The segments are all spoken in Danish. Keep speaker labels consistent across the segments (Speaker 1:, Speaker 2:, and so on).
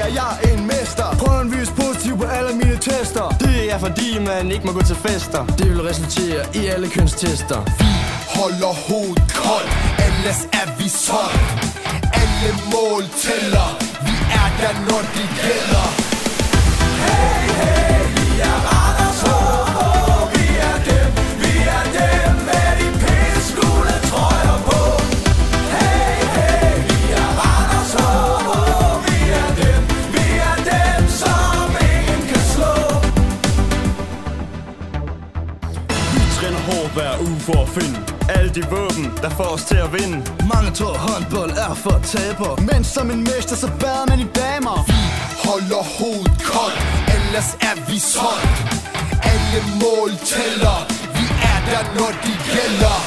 Speaker 1: er jeg en mester. Prøv at vise positiv på alle mine tester. Det er fordi man ikke må gå til fester. Det vil resultere i alle kønstester.
Speaker 2: Vi holder hovedet koldt, ellers er vi solgt. Alle mål tæller, vi er der når det gælder. Hey, hey, vi er Randers HK. Vi er dem med de pæne skoletrøjer på. Hey, hey, vi er Randers HK. Vi er dem, som ingen kan slå.
Speaker 1: Vi træner hårdt hver uge for at finde alle de våben, der får os til at vinde. Mange tror håndbold er for taber, men som en mester, så bader man i damer.
Speaker 2: Vi holder hovedet koldt, ellers er vi solgt. Alle mål tæller, vi er der når de gælder.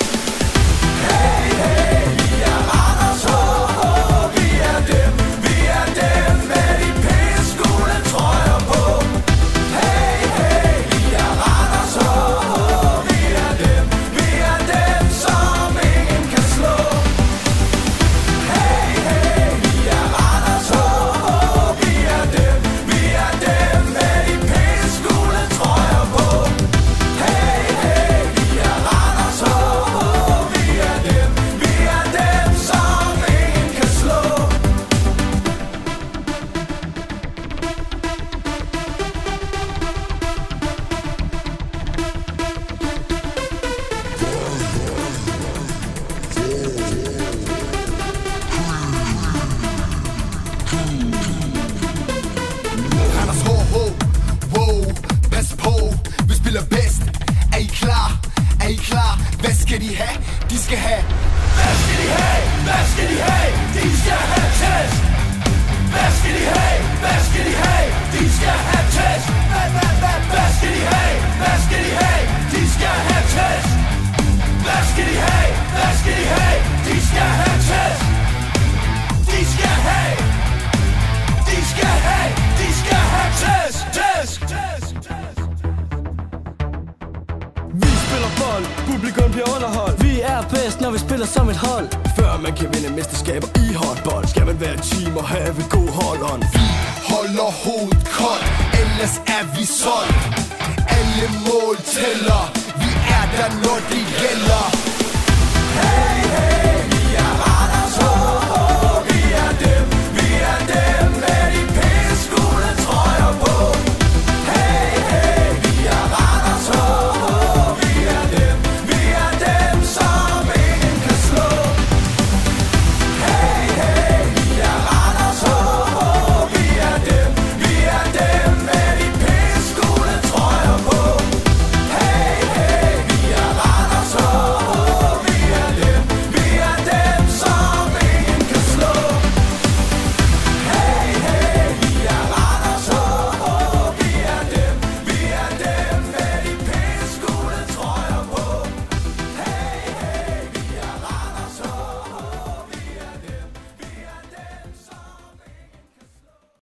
Speaker 2: Hey, hey, vi er Randers HK. Vi er dem med de pæne skoletrøjer på. Hey, hey, vi er Randers HK. Vi er dem, som ingen kan slå. Hey, hey, vi er Randers HK. Vi er dem med de pæne skoletrøjer på. Hey, hey, vi er Randers HK. Vi er dem, som ingen kan slå. Randers HK, wow, pas på, vi spiller bedst. Er I klar? Er I klar? Hvad skal de have? De skal have. Hvad skal de have? Hvad skal de have? De skal have test. Hvad skal de have? Hvad skal de have? De skal have test. Hvad skal de have? Hvad skal de have? De skal have test. Hvad skal de have? Hvad skal de have? De skal have test. De skal have. De skal have. De skal have test.
Speaker 1: Vi spiller bold, publikum bliver underholdt. Vi er bedst, når vi spiller som et hold. Før man kan vinde mesterskaber i håndbold, skal man være et team og have et god hold-on.
Speaker 2: Vi holder hovedet koldt, ellers er vi solgt. Alle mål tæller, vi er der når det gælder. Hey,